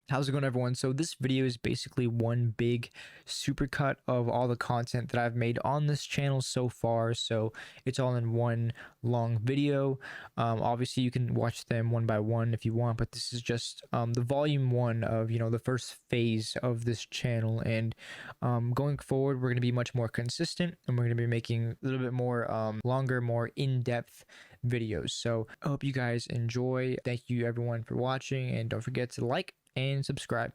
How's it going, everyone? So this video is basically one big supercut of all the content that I've made on this channel so far. So it's all in one long video. Obviously you can watch them one by one if you want, but this is just the volume one of, the first phase of this channel. And going forward, we're going to be much more consistent, and we're going to be making a little bit more longer, more in-depth videos. So I hope you guys enjoy. Thank you everyone for watching, and don't forget to like and subscribe.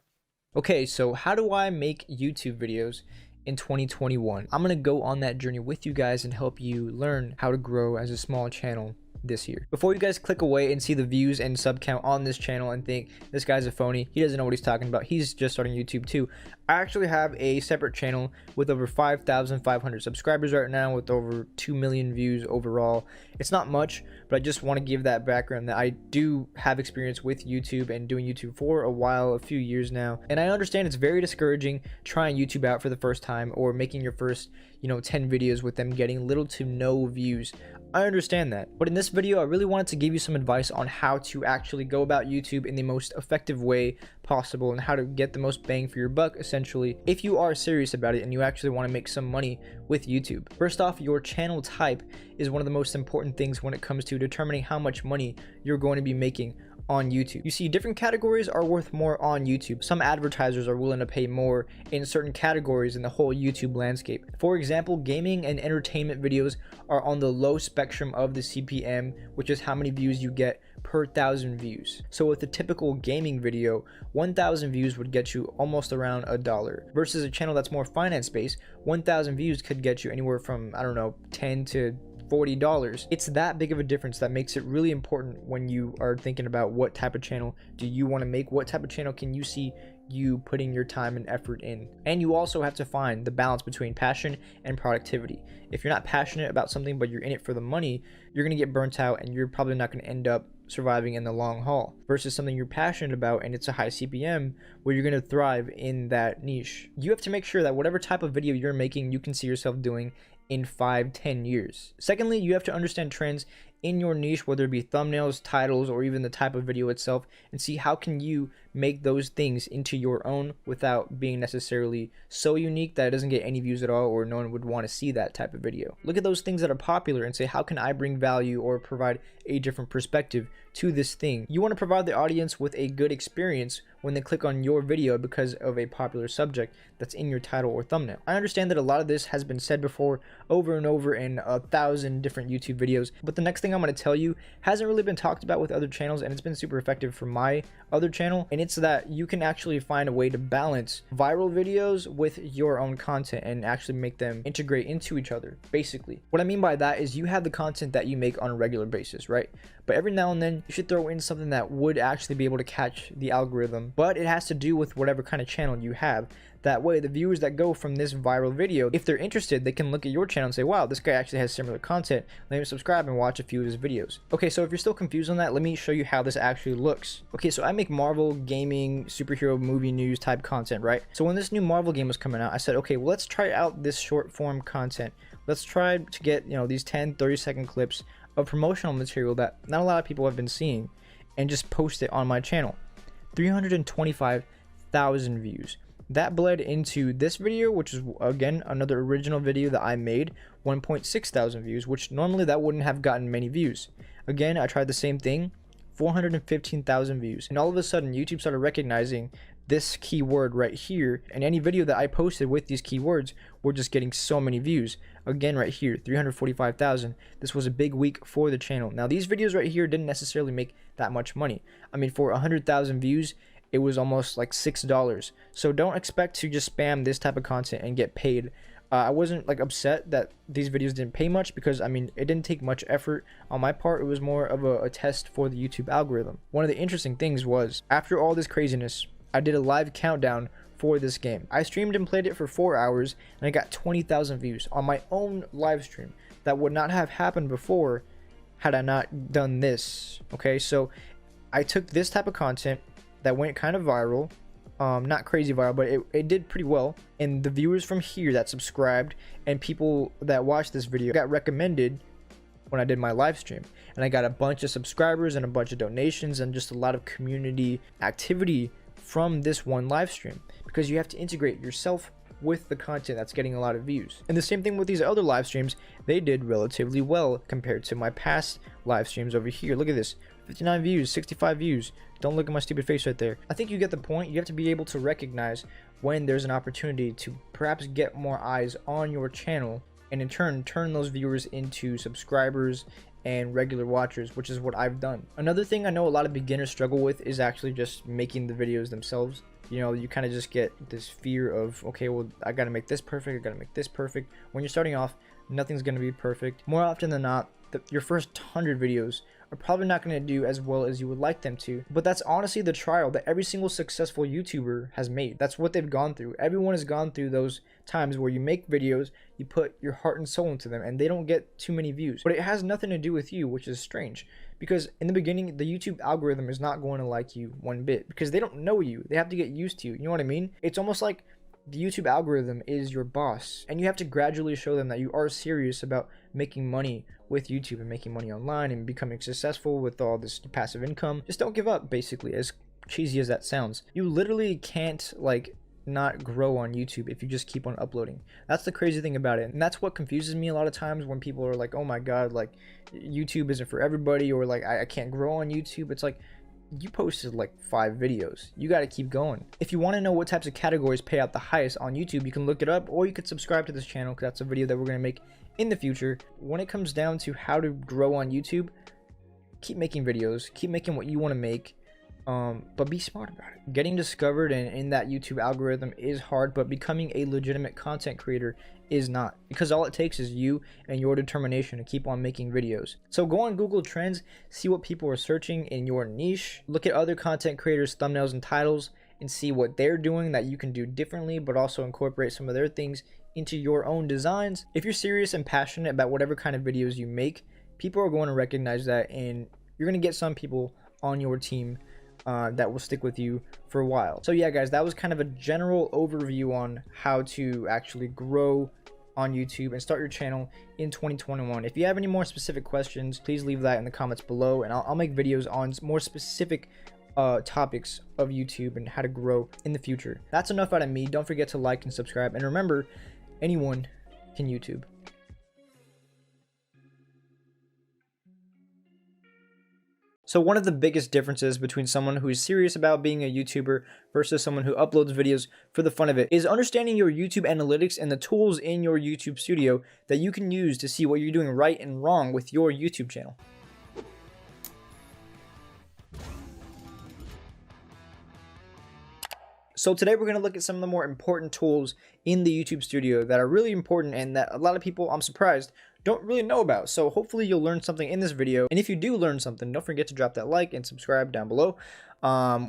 Okay, so how do I make YouTube videos in 2021? I'm gonna go on that journey with you guys and help you learn how to grow as a small channel this year. Before you guys click away and see the views and sub count on this channel and think this guy's a phony, he doesn't know what he's talking about, he's just starting YouTube too, I actually have a separate channel with over 5,500 subscribers right now, with over 2 million views overall. It's not much, but I just want to give that background that I do have experience with YouTube and doing YouTube for a while, a few years now, and I understand it's very discouraging trying YouTube out for the first time or making your first 10 videos with them getting little to no views. I understand that, but in this video I really wanted to give you some advice on how to actually go about YouTube in the most effective way possible and how to get the most bang for your buck, essentially, if you are serious about it and you actually want to make some money with YouTube. First off, your channel type is one of the most important things when it comes to determining how much money you're going to be making on YouTube. You see, different categories are worth more on YouTube. Some advertisers are willing to pay more in certain categories in the whole YouTube landscape. For example, gaming and entertainment videos are on the low spectrum of the CPM, which is how many views you get per 1,000 views. So with a typical gaming video, 1,000 views would get you almost around $1, versus a channel that's more finance based, 1,000 views could get you anywhere from, I don't know, $10 to $40. It's that big of a difference that makes it really important when you are thinking about what type of channel do you want to make, what type of channel can you see you putting your time and effort in. And you also have to find the balance between passion and productivity. If you're not passionate about something but you're in it for the money, you're going to get burnt out and you're probably not going to end up surviving in the long haul, versus something you're passionate about and it's a high CPM where you're going to thrive in that niche. You have to make sure that whatever type of video you're making, you can see yourself doing in 5-10 years. Secondly, you have to understand trends in your niche, whether it be thumbnails, titles, or even the type of video itself, and see how can you make those things into your own without being necessarily so unique that it doesn't get any views at all or no one would want to see that type of video. Look at those things that are popular and say, how can I bring value or provide a different perspective to this thing? You want to provide the audience with a good experience when they click on your video because of a popular subject that's in your title or thumbnail. I understand that a lot of this has been said before over and over in 1,000 different YouTube videos, but the next thing I'm going to tell you hasn't really been talked about with other channels, and it's been super effective for my other channel, and it's that you can actually find a way to balance viral videos with your own content and actually make them integrate into each other. Basically, what I mean by that is you have the content that you make on a regular basis, right? But every now and then you should throw in something that would actually be able to catch the algorithm, but it has to do with whatever kind of channel you have. That way, the viewers that go from this viral video, if they're interested, they can look at your channel and say, wow, this guy actually has similar content. Let me subscribe and watch a few of his videos. Okay, so if you're still confused on that, let me show you how this actually looks. Okay, so I make Marvel, gaming, superhero, movie news type content, right? So when this new Marvel game was coming out, I said, okay, well, let's try out this short form content. Let's try to get, these 10, 30-second clips of promotional material that not a lot of people have been seeing and just post it on my channel. 325,000 views. That bled into this video, which is again another original video that I made, 1.6 thousand views, which normally that wouldn't have gotten many views. Again, I tried the same thing, 415,000 views, and all of a sudden YouTube started recognizing this keyword right here, and any video that I posted with these keywords were just getting so many views. Again, right here, 345,000. This was a big week for the channel. Now these videos right here didn't necessarily make that much money. I mean, for 100,000 views, it was almost like $6. So don't expect to just spam this type of content and get paid. I wasn't like upset that these videos didn't pay much, because I mean, it didn't take much effort on my part. It was more of a test for the YouTube algorithm. One of the interesting things was, after all this craziness, I did a live countdown for this game. I streamed and played it for 4 hours and I got 20,000 views on my own live stream. That would not have happened before had I not done this. Okay, so I took this type of content that went kind of viral, not crazy viral, but it did pretty well, and the viewers from here that subscribed and people that watched this video got recommended when I did my live stream, and I got a bunch of subscribers and a bunch of donations and just a lot of community activity from this one live stream, because you have to integrate yourself with the content that's getting a lot of views. And the same thing with these other live streams, they did relatively well compared to my past live streams over here. Look at this, 59 views, 65 views. Don't look at my stupid face right there. I think you get the point. You have to be able to recognize when there's an opportunity to perhaps get more eyes on your channel, and in turn turn those viewers into subscribers and regular watchers, which is what I've done. Another thing I know a lot of beginners struggle with is actually just making the videos themselves. You know, you kind of just get this fear of, okay, well, I gotta make this perfect, I gotta make this perfect. When you're starting off, nothing's gonna be perfect. More often than not, your first 100 videos are probably not going to do as well as you would like them to, but that's honestly the trial that every single successful YouTuber has made. That's what they've gone through. Everyone has gone through those times where you make videos, you put your heart and soul into them, and they don't get too many views, but it has nothing to do with you, which is strange, because in the beginning the YouTube algorithm is not going to like you one bit, because they don't know you. They have to get used to you. You know what I mean? It's almost like the YouTube algorithm is your boss, and you have to gradually show them that you are serious about making money with YouTube and making money online and becoming successful with all this passive income. Just don't give up, basically, as cheesy as that sounds. You literally can't not grow on YouTube if you just keep on uploading. That's the crazy thing about it, and that's what confuses me a lot of times when people are like, oh my god, YouTube isn't for everybody, or I can't grow on YouTube. It's like, you posted 5 videos. You got to keep going. If you want to know what types of categories pay out the highest on YouTube, you can look it up, or you could subscribe to this channel, because that's a video that we're going to make in the future. When it comes down to how to grow on YouTube, keep making videos, keep making what you want to make, but be smart about it. Getting discovered in that YouTube algorithm is hard, but becoming a legitimate content creator is not, because all it takes is you and your determination to keep on making videos. So go on Google Trends, see what people are searching in your niche, look at other content creators' thumbnails and titles, and see what they're doing that you can do differently, but also incorporate some of their things into your own designs. If you're serious and passionate about whatever kind of videos you make, people are going to recognize that, and you're going to get some people on your team that will stick with you for a while. So yeah, guys, that was kind of a general overview on how to actually grow on YouTube and start your channel in 2021. If you have any more specific questions, please leave that in the comments below, and I'll make videos on more specific topics of YouTube and how to grow in the future. That's enough out of me. Don't forget to like and subscribe, and remember, anyone can YouTube. So one of the biggest differences between someone who is serious about being a YouTuber versus someone who uploads videos for the fun of it is understanding your YouTube analytics and the tools in your YouTube studio that you can use to see what you're doing right and wrong with your YouTube channel. So today we're going to look at some of the more important tools in the YouTube studio that are really important and that a lot of people, I'm surprised, don't really know about. So hopefully you'll learn something in this video. And if you do learn something, don't forget to drop that like and subscribe down below.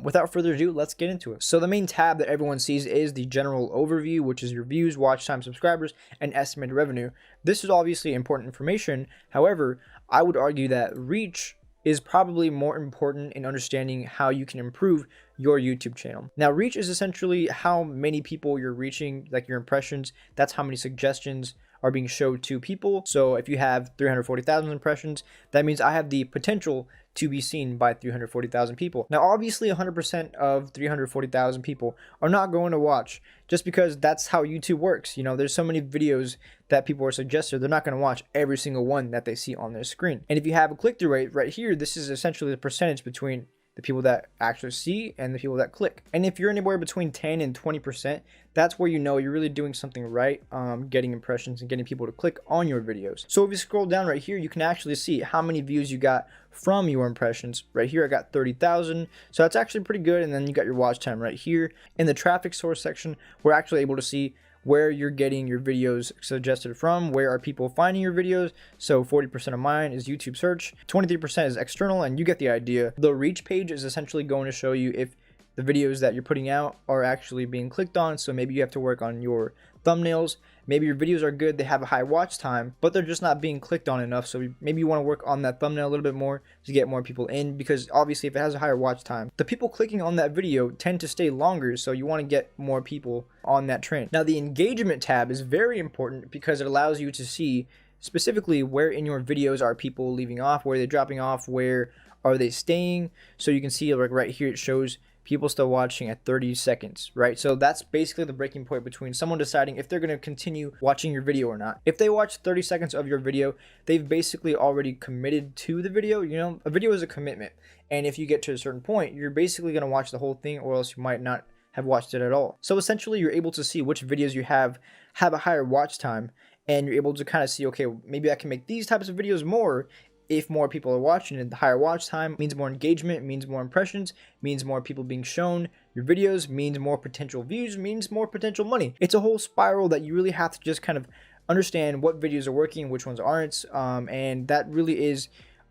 Without further ado, let's get into it. So the main tab that everyone sees is the general overview, which is your views, watch time, subscribers, and estimated revenue. This is obviously important information. However, I would argue that reach is probably more important in understanding how you can improve your YouTube channel. Now, reach is essentially how many people you're reaching, like your impressions. That's how many suggestions are being showed to people. So if you have 340,000 impressions, that means I have the potential to be seen by 340,000 people. Now, obviously 100% of 340,000 people are not going to watch, just because that's how YouTube works. You know, there's so many videos that people are suggested, they're not going to watch every single one that they see on their screen. And if you have a click-through rate right here, this is essentially the percentage between the people that actually see and the people that click. And if you're anywhere between 10 and 20%, that's where you know you're really doing something right, getting impressions and getting people to click on your videos. So if you scroll down right here, you can actually see how many views you got from your impressions. Right here, I got 30,000. So that's actually pretty good. And then you got your watch time right here. In the traffic source section, we're actually able to see where you're getting your videos suggested from, where are people finding your videos. So 40% of mine is YouTube search, 23% is external, and you get the idea. The reach page is essentially going to show you if the videos that you're putting out are actually being clicked on. So maybe you have to work on your thumbnails. Maybe your videos are good, they have a high watch time, but they're just not being clicked on enough. So maybe you want to work on that thumbnail a little bit more to get more people in, because obviously if it has a higher watch time, the people clicking on that video tend to stay longer. So you want to get more people on that train. Now, the engagement tab is very important because it allows you to see specifically where in your videos are people leaving off, where they're dropping off, where are they staying. So you can see like right here, it shows people still watching at 30 seconds, right? So that's basically the breaking point between someone deciding if they're going to continue watching your video or not. If they watch 30 seconds of your video, they've basically already committed to the video. You know, a video is a commitment. And if you get to a certain point, you're basically going to watch the whole thing, or else you might not have watched it at all. So essentially, you're able to see which videos you have a higher watch time, and you're able to kind of see, okay, maybe I can make these types of videos more if more people are watching it. The higher watch time means more engagement, means more impressions, means more people being shown your videos, means more potential views, means more potential money. It's a whole spiral that you really have to just kind of understand what videos are working, which ones aren't, and that really is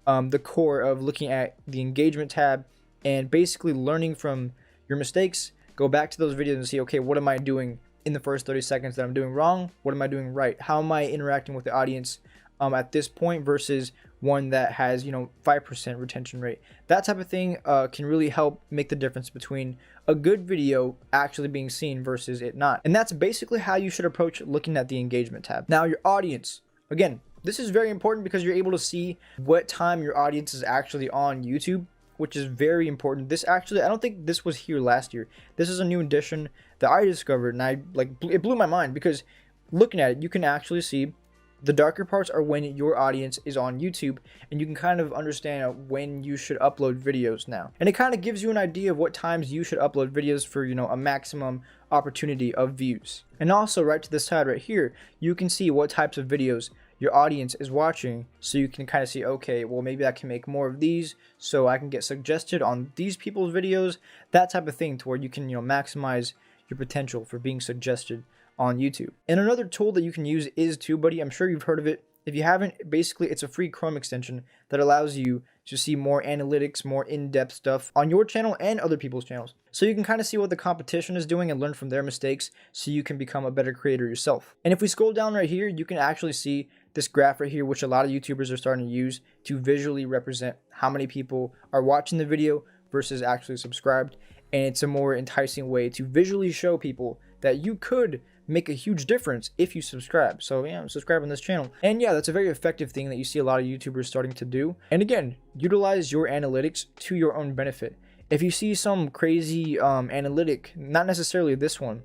the core of looking at the engagement tab and basically learning from your mistakes. Go back to those videos and see, okay, what am I doing in the first 30 seconds that I'm doing wrong? What am I doing right? How am I interacting with the audience at this point versus one that has, you know, 5% retention rate? That type of thing can really help make the difference between a good video actually being seen versus it not. And that's basically how you should approach looking at the engagement tab. Now, your audience, again, this is very important because you're able to see what time your audience is actually on YouTube, which is very important. This actually, I don't think this was here last year. This is a new addition that I discovered, and it blew my mind, because looking at it, you can actually see the darker parts are when your audience is on YouTube, and you can kind of understand when you should upload videos now. And it kind of gives you an idea of what times you should upload videos for, you know, a maximum opportunity of views. And also right to the side right here, you can see what types of videos your audience is watching, so you can kind of see, okay, well, maybe I can make more of these so I can get suggested on these people's videos, that type of thing, to where you can, you know, maximize your potential for being suggested on YouTube. And another tool that you can use is Tubebuddy. I'm sure you've heard of it. If you haven't, basically it's a free Chrome extension that allows you to see more analytics, more in-depth stuff on your channel and other people's channels. So you can kind of see what the competition is doing and learn from their mistakes, so you can become a better creator yourself. And if we scroll down right here, you can actually see this graph right here, which a lot of YouTubers are starting to use to visually represent how many people are watching the video versus actually subscribed. And it's a more enticing way to visually show people that you could make a huge difference if you subscribe. So yeah, subscribe on this channel. And yeah, that's a very effective thing that you see a lot of YouTubers starting to do. And again, utilize your analytics to your own benefit. If you see some crazy analytic, not necessarily this one,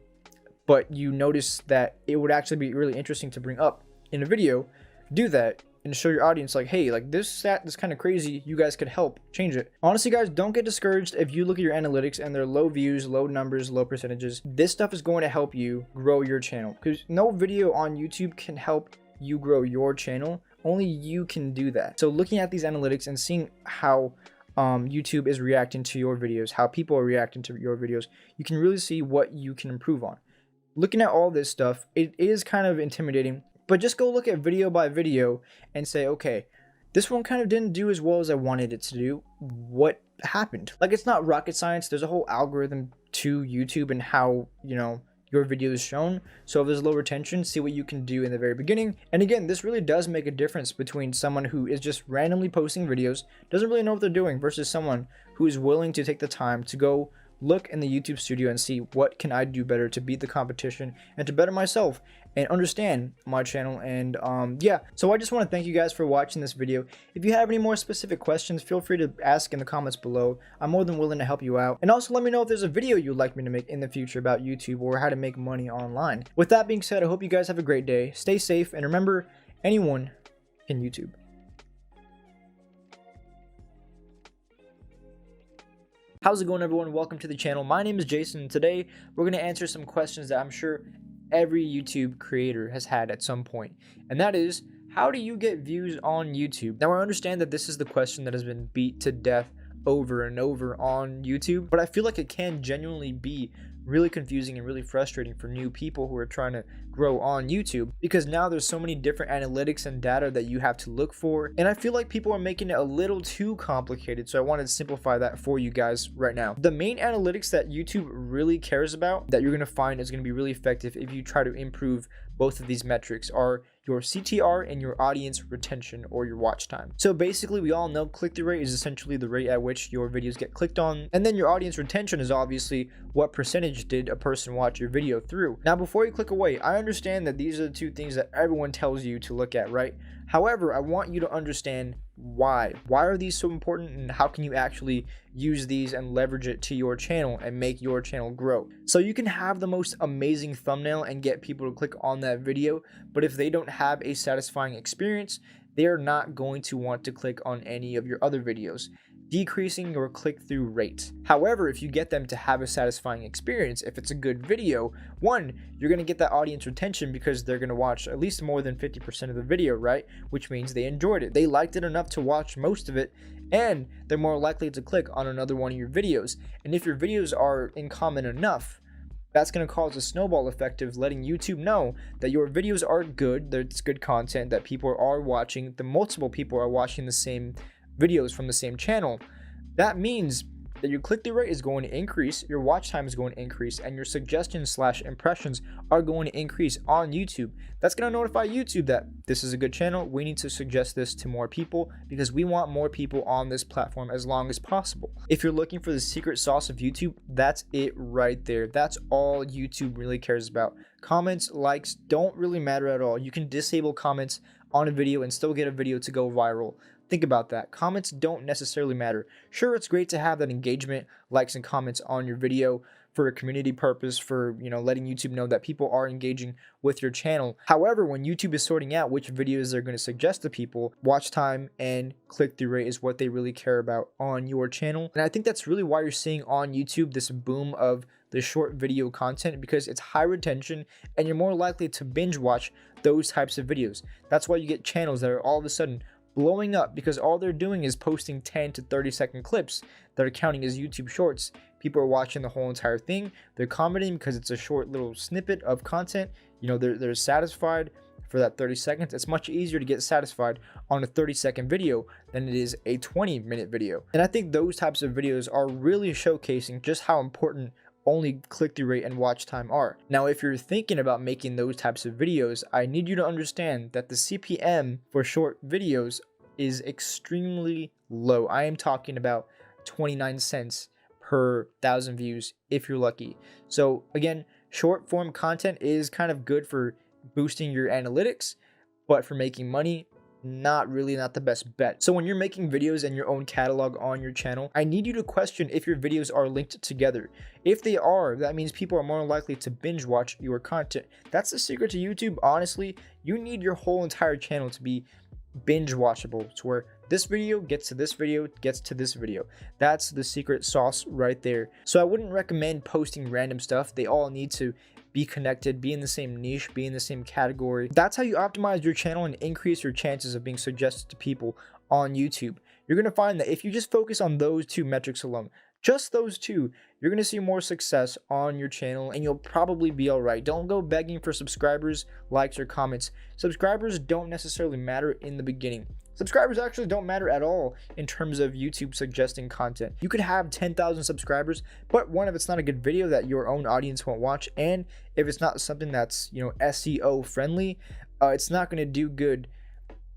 but you notice that it would actually be really interesting to bring up in a video, do that and show your audience, like, hey, like this stat is kind of crazy, you guys could help change it. Honestly, guys, don't get discouraged if you look at your analytics and they're low views, low numbers, low percentages. This stuff is going to help you grow your channel, because no video on YouTube can help you grow your channel. Only you can do that. So looking at these analytics and seeing how YouTube is reacting to your videos, how people are reacting to your videos, you can really see what you can improve on. Looking at all this stuff, it is kind of intimidating, but just go look at video by video and say, okay, this one kind of didn't do as well as I wanted it to do. What happened? Like, it's not rocket science. There's a whole algorithm to YouTube and how, you know, your video is shown. So if there's low retention, see what you can do in the very beginning. And again, this really does make a difference between someone who is just randomly posting videos, doesn't really know what they're doing, versus someone who is willing to take the time to go look in the YouTube studio and see what can I do better to beat the competition and to better myself and understand my channel. And yeah, so I just want to thank you guys for watching this video. If you have any more specific questions, feel free to ask in the comments below. I'm more than willing to help you out. And also let me know if there's a video you'd like me to make in the future about YouTube or how to make money online. With that being said, I hope you guys have a great day. Stay safe, and remember, anyone can YouTube. How's it going, everyone? Welcome to the channel. My name is Jason, and today we're going to answer some questions that I'm sure every YouTube creator has had at some point. And that is, how do you get views on YouTube? Now, I understand that this is the question that has been beat to death over and over on YouTube, but I feel like it can genuinely be really confusing and really frustrating for new people who are trying to grow on YouTube, because now there's so many different analytics and data that you have to look for, and I feel like people are making it a little too complicated. So I wanted to simplify that for you guys right now. The main analytics that YouTube really cares about, that you're going to find is going to be really effective if you try to improve both of these metrics, are your CTR and your audience retention, or your watch time. So basically, we all know click-through rate is essentially the rate at which your videos get clicked on, and then your audience retention is obviously what percentage did a person watch your video through. Now, before you click away, I understand that these are the two things that everyone tells you to look at, right? However, I want you to understand why are these so important, and how can you actually use these and leverage it to your channel and make your channel grow. So you can have the most amazing thumbnail and get people to click on that video, but if they don't have a satisfying experience, they're not going to want to click on any of your other videos, decreasing your click-through rate. However, if you get them to have a satisfying experience, if it's a good video, one, you're going to get that audience retention because they're going to watch at least more than 50% of the video, right? Which means they enjoyed it. They liked it enough to watch most of it, and they're more likely to click on another one of your videos. And if your videos are in common enough, that's going to cause a snowball effect of letting YouTube know that your videos are good, that it's good content, that people are watching, the multiple people are watching the same videos from the same channel. That means that your click-through rate is going to increase, your watch time is going to increase, and your suggestions / impressions are going to increase on YouTube. That's going to notify YouTube that this is a good channel. We need to suggest this to more people because we want more people on this platform as long as possible. If you're looking for the secret sauce of YouTube, that's it right there. That's all YouTube really cares about. Comments, likes don't really matter at all. You can disable comments on a video and still get a video to go viral. Think about that. Comments don't necessarily matter. Sure, it's great to have that engagement, likes and comments on your video for a community purpose, for, letting YouTube know that people are engaging with your channel. However, when YouTube is sorting out which videos they're going to suggest to people, watch time and click-through rate is what they really care about on your channel. And I think that's really why you're seeing on YouTube this boom of the short video content, because it's high retention and you're more likely to binge watch those types of videos. That's why you get channels that are all of a sudden blowing up because all they're doing is posting 10 to 30-second clips that are counting as YouTube shorts. People are watching the whole entire thing. They're commenting because it's a short little snippet of content. They're satisfied for that 30 seconds. It's much easier to get satisfied on a 30-second video than it is a 20-minute video. And I think those types of videos are really showcasing just how important only click-through rate and watch time are. Now, if you're thinking about making those types of videos, I need you to understand that the CPM for short videos is extremely low. I am talking about 29 cents per 1,000 views if you're lucky. So again, short form content is kind of good for boosting your analytics, but for making money, not the best bet. So when you're making videos and your own catalog on your channel, I need you to question if your videos are linked together. If they are, that means people are more likely to binge watch your content. That's the secret to YouTube. Honestly, you need your whole entire channel to be binge watchable, to where this video gets to this video, gets to this video. That's the secret sauce right there. So I wouldn't recommend posting random stuff. They all need to be connected, be in the same niche, be in the same category. That's how you optimize your channel and increase your chances of being suggested to people on YouTube. You're going to find that if you just focus on those two metrics alone, just those two, you're going to see more success on your channel and you'll probably be all right. Don't go begging for subscribers, likes, or comments. Subscribers don't necessarily matter in the beginning. Subscribers actually don't matter at all in terms of YouTube suggesting content. You could have 10,000 subscribers, but one, if it's not a good video that your own audience won't watch, and if it's not something that's, SEO friendly, it's not going to do good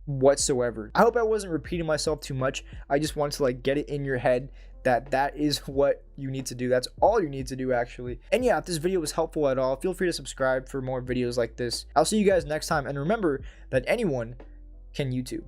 whatsoever. I hope I wasn't repeating myself too much. I just wanted to get it in your head that is what you need to do. That's all you need to do, actually. And yeah, if this video was helpful at all, feel free to subscribe for more videos like this. I'll see you guys next time, and remember that anyone can YouTube.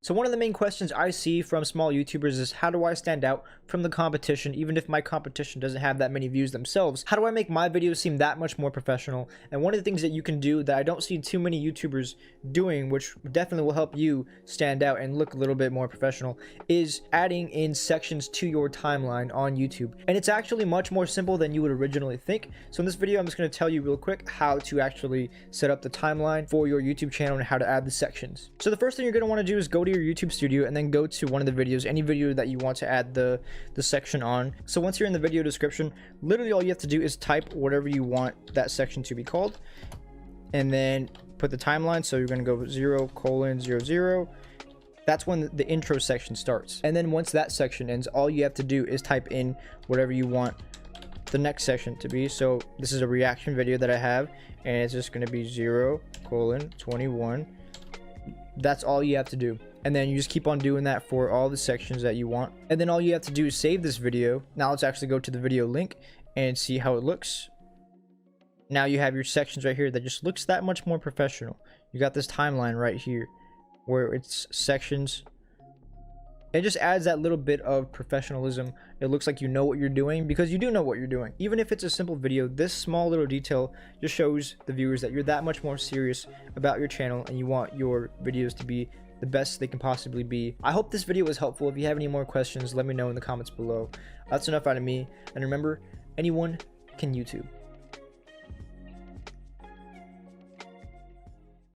So one of the main questions I see from small YouTubers is, how do I stand out from the competition even if my competition doesn't have that many views themselves? How do I make my videos seem that much more professional? And one of the things that you can do that I don't see too many YouTubers doing, which definitely will help you stand out and look a little bit more professional, is adding in sections to your timeline on YouTube. And it's actually much more simple than you would originally think. So in this video, I'm just going to tell you real quick how to actually set up the timeline for your YouTube channel and how to add the sections. So the first thing you're going to want to do is go to your YouTube studio and then go to one of the videos, any video that you want to add the section on. So once you're in the video description, literally all you have to do is type whatever you want that section to be called, and then put the timeline. So you're going to go 0:00. That's when the intro section starts. And then once that section ends, all you have to do is type in whatever you want the next section to be. So this is a reaction video that I have, and it's just going to be 0:21. That's all you have to do. And then you just keep on doing that for all the sections that you want. And then all you have to do is save this video. Now let's actually go to the video link and see how it looks. Now you have your sections right here that just looks that much more professional. You got this timeline right here where it's sections. It just adds that little bit of professionalism. It looks like you know what you're doing, because you do know what you're doing. Even if it's a simple video, this small little detail just shows the viewers that you're that much more serious about your channel and you want your videos to be the best they can possibly be. I hope this video was helpful. If you have any more questions, let me know in the comments below. That's enough out of me. And remember, anyone can YouTube.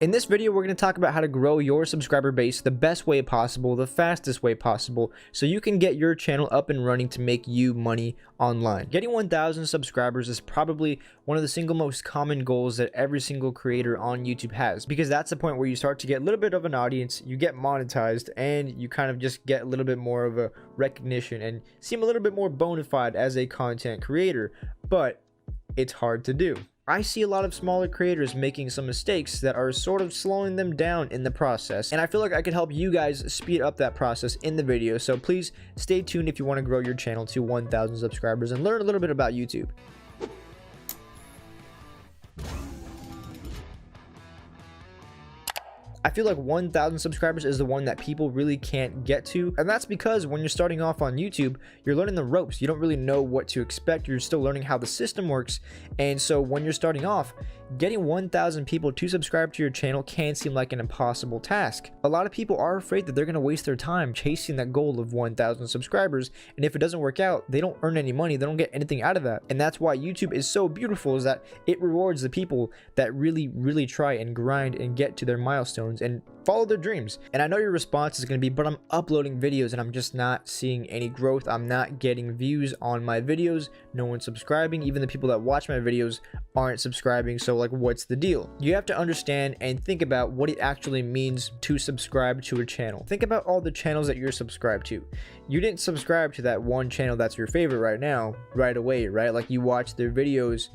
In this video, we're going to talk about how to grow your subscriber base the best way possible, the fastest way possible, so you can get your channel up and running to make you money online. Getting 1,000 subscribers is probably one of the single most common goals that every single creator on YouTube has, because that's the point where you start to get a little bit of an audience, you get monetized, and you kind of just get a little bit more of a recognition and seem a little bit more bona fide as a content creator. But it's hard to do. I see a lot of smaller creators making some mistakes that are sort of slowing them down in the process, and I feel like I could help you guys speed up that process in the video. So please stay tuned if you want to grow your channel to 1,000 subscribers and learn a little bit about YouTube. I feel like 1,000 subscribers is the one that people really can't get to, and that's because when you're starting off on YouTube, you're learning the ropes. You don't really know what to expect. You're still learning how the system works, and so when you're starting off, getting 1,000 people to subscribe to your channel can seem like an impossible task. A lot of people are afraid that they're going to waste their time chasing that goal of 1,000 subscribers, and if it doesn't work out, they don't earn any money, they don't get anything out of that. And that's why YouTube is so beautiful, is that it rewards the people that really try and grind and get to their milestones and follow their dreams. And I know your response is going to be, but I'm uploading videos and I'm just not seeing any growth. I'm not getting views on my videos. No one's subscribing. Even the people that watch my videos aren't subscribing. So like, what's the deal? You have to understand and think about what it actually means to subscribe to a channel. Think about all the channels that you're subscribed to. You didn't subscribe to that one channel that's your favorite right now, right away, right? Like you watch their videos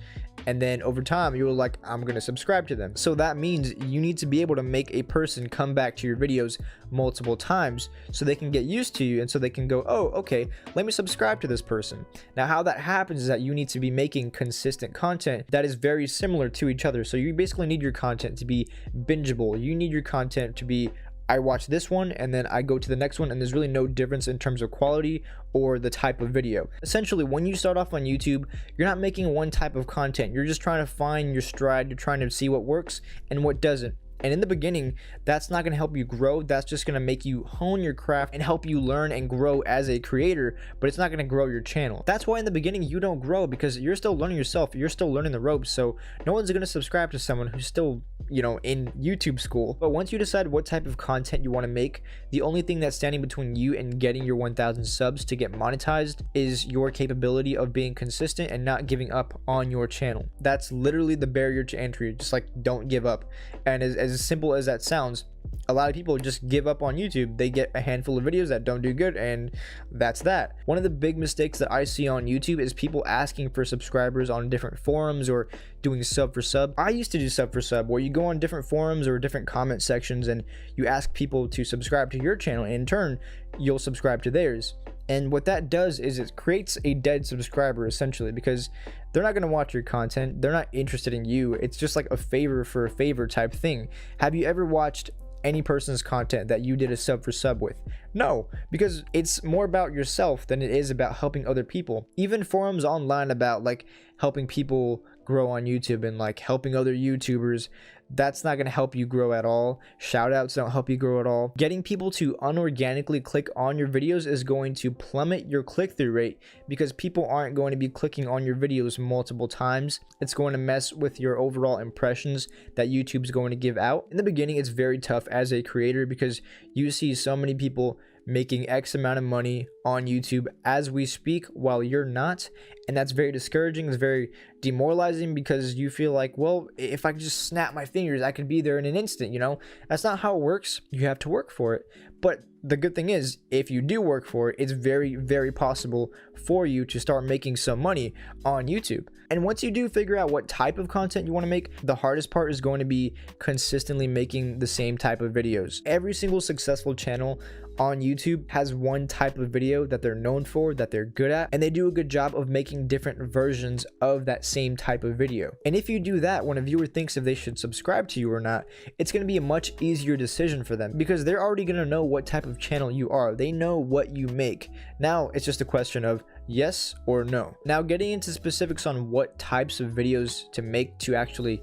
and then over time you were like, I'm gonna subscribe to them. So that means you need to be able to make a person come back to your videos multiple times so they can get used to you, and so they can go, oh, okay, let me subscribe to this person. Now how that happens is that you need to be making consistent content that is very similar to each other. So you basically need your content to be bingeable. You need your content to be, I watch this one and then I go to the next one, and there's really no difference in terms of quality or the type of video. Essentially, when you start off on YouTube, you're not making one type of content. You're just trying to find your stride. You're trying to see what works and what doesn't. And in the beginning, that's not going to help you grow. That's just going to make you hone your craft and help you learn and grow as a creator, but it's not going to grow your channel. That's why in the beginning you don't grow, because you're still learning yourself. You're still learning the ropes. So no one's going to subscribe to someone who's still, you know, in YouTube school. But once you decide what type of content you want to make, the only thing that's standing between you and getting your 1,000 subs to get monetized is your capability of being consistent and not giving up on your channel. That's literally the barrier to entry. Just like, don't give up. And as simple as that sounds, a lot of people just give up on YouTube. They get a handful of videos that don't do good, and that's that. One of the big mistakes that I see on YouTube is people asking for subscribers on different forums or doing sub for sub. I used to do sub for sub, where you go on different forums or different comment sections and you ask people to subscribe to your channel, and in turn you'll subscribe to theirs. And what that does is it creates a dead subscriber, essentially, because they're not going to watch your content. They're not interested in you. It's just like a favor for a favor type thing. Have you ever watched any person's content that you did a sub for sub with? No, because it's more about yourself than it is about helping other people. Even forums online about like helping people grow on YouTube and like helping other YouTubers, that's not going to help you grow at all. Shout outs don't help you grow at all. Getting people to unorganically click on your videos is going to plummet your click-through rate, because people aren't going to be clicking on your videos multiple times. It's going to mess with your overall impressions that YouTube's going to give out. In the beginning, it's very tough as a creator because you see so many people making X amount of money on YouTube as we speak while you're not, and that's very discouraging. It's very demoralizing because you feel like, well, if I could just snap my fingers, I could be there in an instant. You know, that's not how it works. You have to work for it. But the good thing is, if you do work for it, it's very possible for you to start making some money on YouTube. And once you do figure out what type of content you want to make, the hardest part is going to be consistently making the same type of videos. Every single successful channel on YouTube has one type of video video that they're known for, that they're good at, and they do a good job of making different versions of that same type of video. And if you do that, when a viewer thinks if they should subscribe to you or not, it's going to be a much easier decision for them because they're already going to know what type of channel you are. They know what you make. Now it's just a question of yes or no. Now, getting into specifics on what types of videos to make to actually,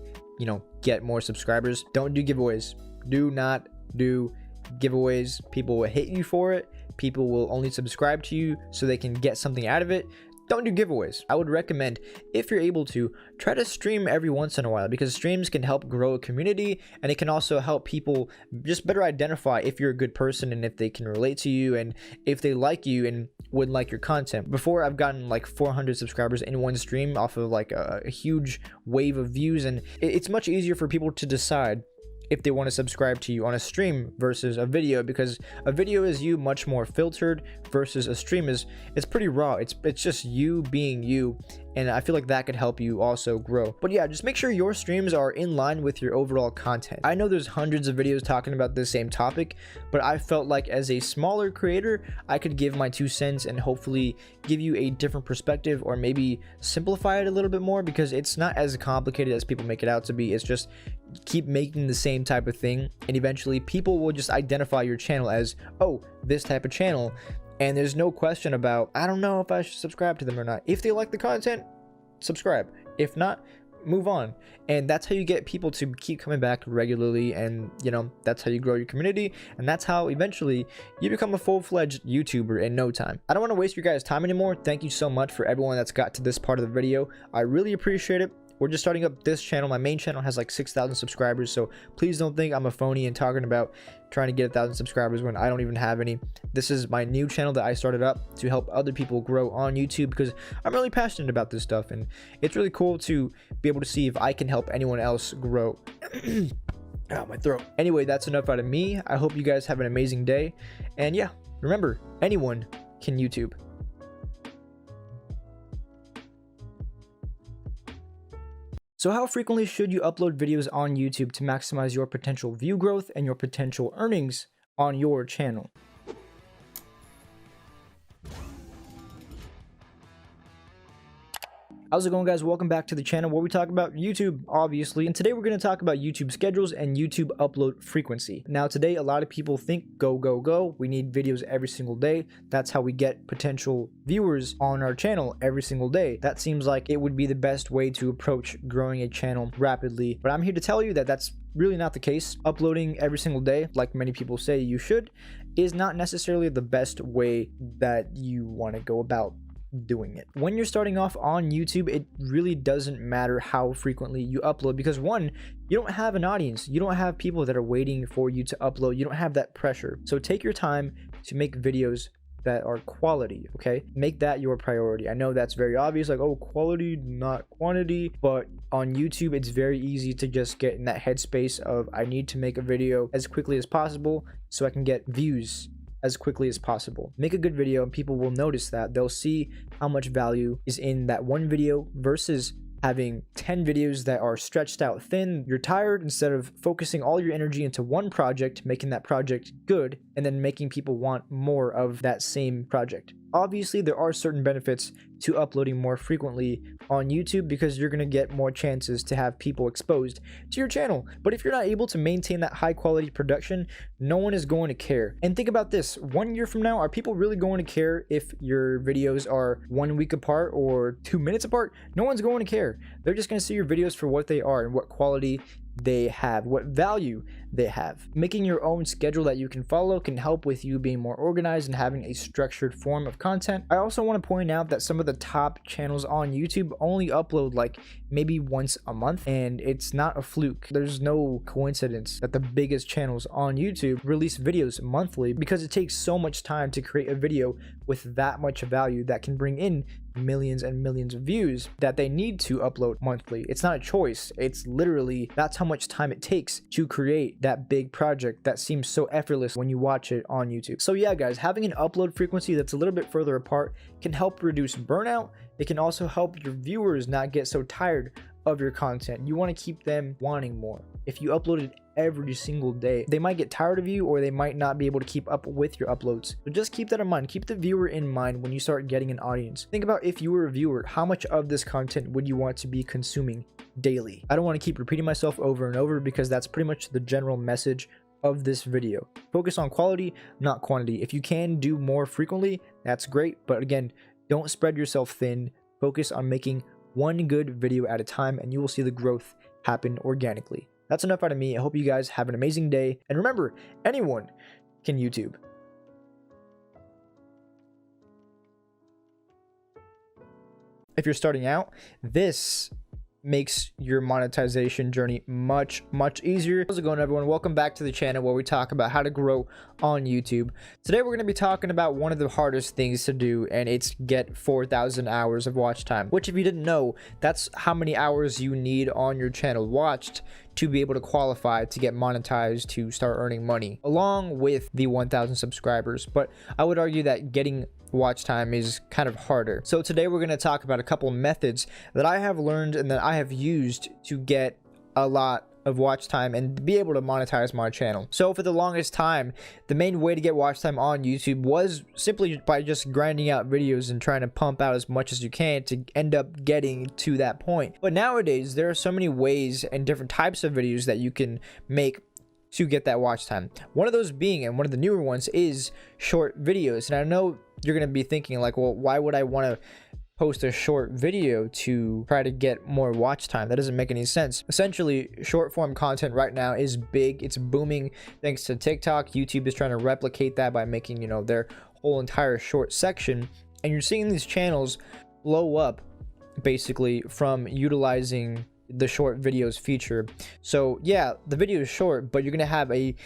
get more subscribers. Don't do giveaways. Do not do giveaways. People will hate you for it. People will only subscribe to you so they can get something out of it. Don't do giveaways. I would recommend, if you're able to, try to stream every once in a while because streams can help grow a community, and it can also help people just better identify if you're a good person and if they can relate to you and if they like you and would like your content. Before, I've gotten like 400 subscribers in one stream off of like a huge wave of views, and it's much easier for people to decide if they want to subscribe to you on a stream versus a video, because a video is you much more filtered versus a stream is it's pretty raw. It's just you being you, and I feel like that could help you also grow. But yeah, just make sure your streams are in line with your overall content. I know there's hundreds of videos talking about this same topic, but I felt like as a smaller creator, I could give my 2 cents and hopefully give you a different perspective, or maybe simplify it a little bit more, because it's not as complicated as people make it out to be. It's just keep making the same type of thing, and eventually people will just identify your channel as, oh, this type of channel, and there's no question about, I don't know if I should subscribe to them or not. If they like the content, subscribe. If not, move on. And that's how you get people to keep coming back regularly, and that's how you grow your community, and that's how eventually you become a full-fledged YouTuber in no time. I don't want to waste your guys' time anymore. Thank you so much for everyone that's got to this part of the video. I really appreciate it. We're just starting up this channel. My main channel has like 6,000 subscribers, so please don't think I'm a phony and talking about trying to get 1,000 subscribers when I don't even have any. This is my new channel that I started up to help other people grow on YouTube, because I'm really passionate about this stuff, and it's really cool to be able to see if I can help anyone else grow. Oh, my throat. Anyway, that's enough out of me. I hope you guys have an amazing day, and yeah, remember, anyone can YouTube. So how frequently should you upload videos on YouTube to maximize your potential view growth and your potential earnings on your channel? How's it going, guys? Welcome back to the channel where we talk about YouTube, obviously, and today we're going to talk about YouTube schedules and YouTube upload frequency. Now, today a lot of people think go, go, go. We need videos every single day. That's how we get potential viewers on our channel every single day. That seems like it would be the best way to approach growing a channel rapidly, but I'm here to tell you that that's really not the case. Uploading every single day, like many people say you should, is not necessarily the best way that you want to go about doing it. When you're starting off on YouTube, it really doesn't matter how frequently you upload, because one, you don't have an audience. You don't have people that are waiting for you to upload. You don't have that pressure. So take your time to make videos that are quality, okay? Make that your priority. I know that's very obvious, like, oh, quality, not quantity, but on YouTube, it's very easy to just get in that headspace of, I need to make a video as quickly as possible so I can get views as quickly as possible. Make a good video and people will notice that. They'll see how much value is in that one video versus having 10 videos that are stretched out thin. You're tired. Instead of focusing all your energy into one project, making that project good, and then making people want more of that same project. Obviously, there are certain benefits to uploading more frequently on YouTube, because you're going to get more chances to have people exposed to your channel. But if you're not able to maintain that high quality production, no one is going to care. And think about this, 1 year from now, are people really going to care if your videos are 1 week apart or 2 minutes apart? No one's going to care. They're just going to see your videos for what they are and what quality they have, what value they have. Making your own schedule that you can follow can help with you being more organized and having a structured form of content. I also want to point out that some of the top channels on YouTube only upload like maybe once a month, and it's not a fluke. There's no coincidence that the biggest channels on YouTube release videos monthly, because it takes so much time to create a video with that much value that can bring in millions and millions of views that they need to upload monthly. It's not a choice. It's literally, that's how much time it takes to create that big project that seems so effortless when you watch it on YouTube. So yeah, guys, having an upload frequency that's a little bit further apart can help reduce burnout. It can also help your viewers not get so tired of your content. You want to keep them wanting more. If you uploaded every single day. They might get tired of you, or they might not be able to keep up with your uploads. So just keep that in mind. Keep the viewer in mind when you start getting an audience. Think about, if you were a viewer, how much of this content would you want to be consuming daily? I don't want to keep repeating myself over and over, because that's pretty much the general message of this video. Focus on quality, not quantity. If you can do more frequently, that's great, but again, don't spread yourself thin. Focus on making one good video at a time, and you will see the growth happen organically. That's enough out of me. I hope you guys have an amazing day, and remember, anyone can YouTube. If you're starting out, this makes your monetization journey much easier. How's it going, everyone? Welcome back to the channel where we talk about how to grow on YouTube. Today we're going to be talking about one of the hardest things to do, and it's get 4,000 hours of watch time, which, if you didn't know, that's how many hours you need on your channel watched to be able to qualify to get monetized, to start earning money, along with the 1,000 subscribers. But I would argue that getting watch time is kind of harder. So today we're going to talk about a couple methods that I have learned and that I have used to get a lot of watch time and be able to monetize my channel. So for the longest time, the main way to get watch time on YouTube was simply by just grinding out videos and trying to pump out as much as you can to end up getting to that point. But nowadays, there are so many ways and different types of videos that you can make to get that watch time. One of those being, and one of the newer ones, is short videos. And I know you're going to be thinking like, well, why would I want to post a short video to try to get more watch time? That doesn't make any sense. Essentially, short form content right now is big. It's booming thanks to TikTok. YouTube is trying to replicate that by making, you know, their whole entire short section. And you're seeing these channels blow up basically from utilizing the short videos feature. So yeah, the video is short, but you're gonna have a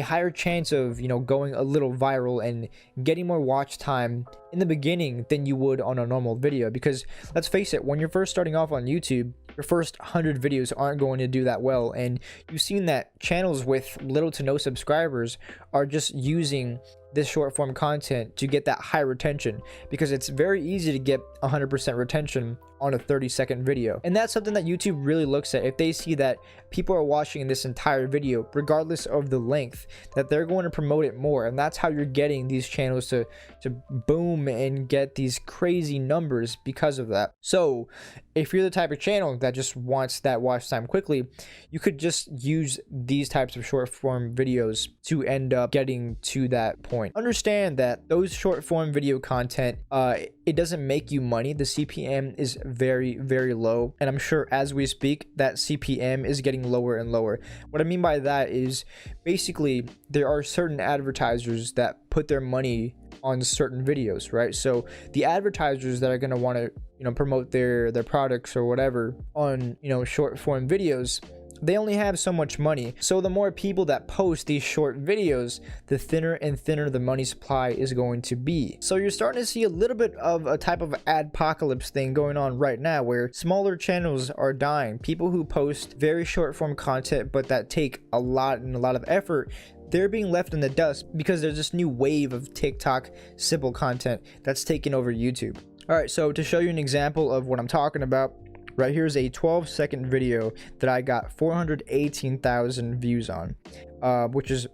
higher chance of, you know, going a little viral and getting more watch time in the beginning than you would on a normal video. Because let's face it, when you're first starting off on YouTube, your first 100 videos aren't going to do that well, and you've seen that channels with little to no subscribers are just using this short form content to get that high retention, because it's very easy to get 100% retention on a 30-second video. And that's something that YouTube really looks at. If they see that people are watching this entire video regardless of the length, that they're going to promote it more. And that's how you're getting these channels to boom and get these crazy numbers because of that. So if you're the type of channel that just wants that watch time quickly, you could just use these types of short form videos to end up getting to that point. Understand that those short form video content, it doesn't make you money. The CPM is very low, and I'm sure as we speak that CPM is getting lower and lower. What I mean by that is basically there are certain advertisers that put their money on certain videos, right? So the advertisers that are going to want to, you know, promote their products or whatever on, you know, short form videos, they only have so much money. So the more people that post these short videos, the thinner and thinner the money supply is going to be. So you're starting to see a little bit of a type of adpocalypse thing going on right now, where smaller channels are dying. People who post very short form content but that take a lot of effort, they're being left in the dust because there's this new wave of TikTok simple content that's taking over YouTube. All right, so to show you an example of what I'm talking about, right here's a 12-second video that I got 418,000 views on, which is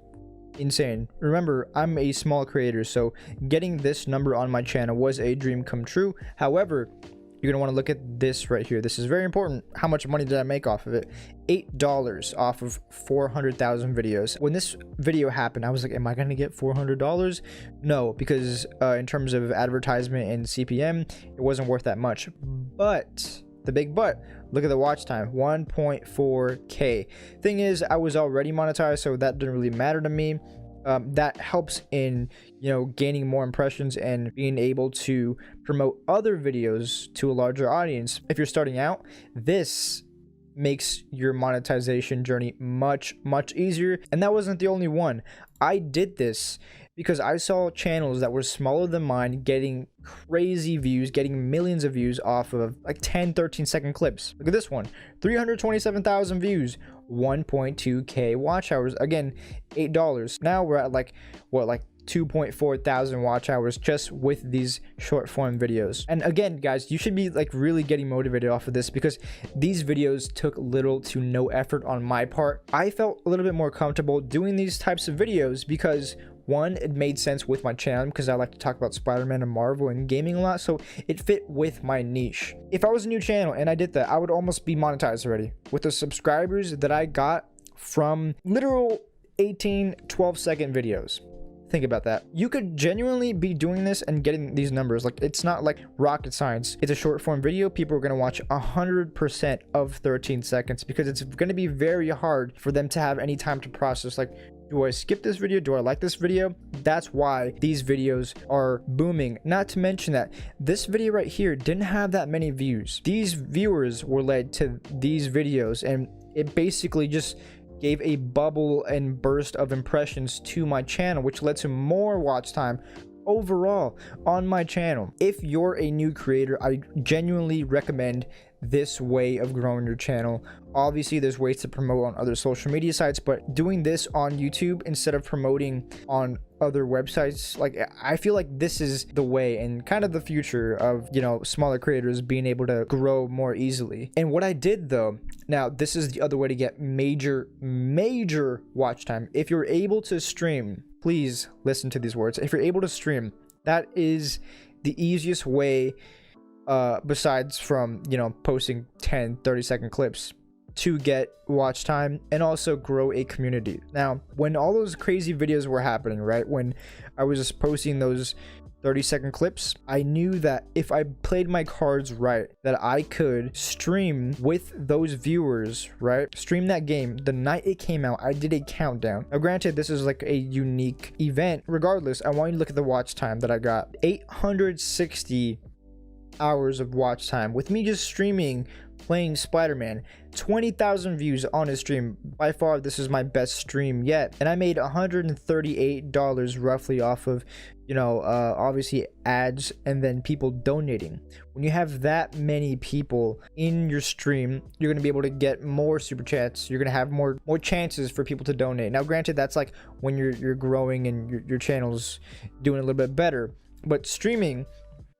insane. Remember, I'm a small creator, so getting this number on my channel was a dream come true. However, you're gonna want to look at this right here. This is very important. How much money did I make off of it? $8 off of 400,000 videos. When this video happened, I was like, am I gonna get $400? No, because in terms of advertisement and CPM, it wasn't worth that much. But the big but, look at the watch time, 1.4K. Thing is, I was already monetized, so that didn't really matter to me. That helps in, you know, gaining more impressions and being able to promote other videos to a larger audience. If you're starting out, this makes your monetization journey much easier. And that wasn't the only one. I did this because I saw channels that were smaller than mine getting crazy views, getting millions of views off of like 10-13 second clips. Look at this one, 327,000 views, 1.2K watch hours. Again, $8. Now we're at like what, like 2.4 thousand watch hours just with these short form videos. And again, guys, you should be like really getting motivated off of this, because these videos took little to no effort on my part. I felt a little bit more comfortable doing these types of videos because, one, it made sense with my channel because I like to talk about Spider-Man and Marvel and gaming a lot, so it fit with my niche. If I was a new channel and I did that, I would almost be monetized already with the subscribers that I got from literal 12-second videos. Think about that. You could genuinely be doing this and getting these numbers. Like, it's not like rocket science. It's a short form video. People are going to watch 100% of 13 seconds because it's going to be very hard for them to have any time to process, like, do I skip this video? Do I like this video? That's why these videos are booming. Not to mention that this video right here didn't have that many views. These viewers were led to these videos, and it basically just gave a bubble and burst of impressions to my channel, which led to more watch time overall on my channel. If you're a new creator, I genuinely recommend this way of growing your channel. Obviously, there's ways to promote on other social media sites, but doing this on YouTube instead of promoting on other websites, like, I feel like this is the way and kind of the future of, you know, smaller creators being able to grow more easily. And what I did though, now this is the other way to get major watch time. If you're able to stream, please listen to these words. If you're able to stream, that is the easiest way, besides from, you know, posting 10-30-second clips, to get watch time and also grow a community. Now, when all those crazy videos were happening, right, when I was just posting those 30-second clips, I knew that if I played my cards right, that I could stream with those viewers, right? Stream that game the night it came out. I did a countdown. Now, granted, this is like a unique event. Regardless, I want you to look at the watch time that I got. 860 hours of watch time with me just streaming playing Spider-Man. 20,000 views on his stream. By far, this is my best stream yet, and I made $138 roughly off of, you know, obviously ads and then people donating. When you have that many people in your stream, you're going to be able to get more super chats. You're going to have more chances for people to donate. Now, granted, that's like when you're growing and your channel's doing a little bit better, but streaming,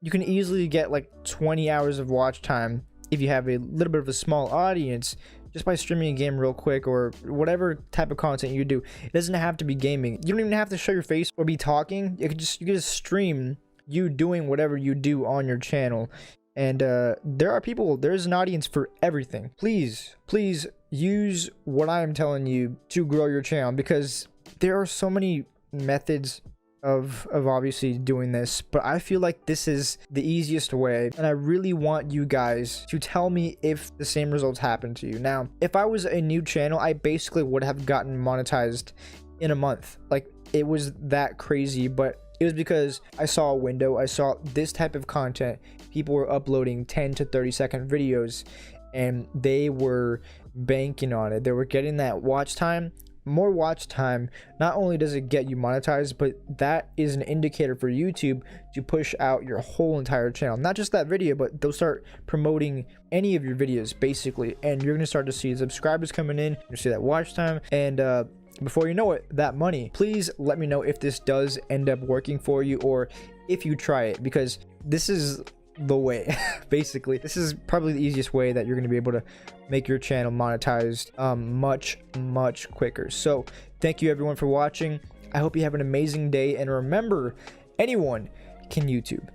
you can easily get like 20 hours of watch time if you have a little bit of a small audience, just by streaming a game real quick or whatever type of content you do. It doesn't have to be gaming. You don't even have to show your face or be talking. You can just stream you doing whatever you do on your channel. And there's an audience for everything. Please use what I am telling you to grow your channel, because there are so many methods of obviously doing this, but I feel like this is the easiest way, and I really want you guys to tell me if the same results happen to you. Now, if I was a new channel, I basically would have gotten monetized in a month. Like, it was that crazy, but it was because I saw a window. I saw this type of content. People were uploading 10 to 30-second videos, and they were banking on it. They were getting that watch time. More watch time, not only does it get you monetized, but that is an indicator for YouTube to push out your whole entire channel. Not just that video, but they'll start promoting any of your videos basically, and you're gonna start to see subscribers coming in. You see that watch time, and before you know it, that money. Please let me know if this does end up working for you, or if you try it, because this is the way. Basically, this is probably the easiest way that you're going to be able to make your channel monetized much quicker. So thank you everyone for watching. I hope you have an amazing day, and remember, anyone can YouTube.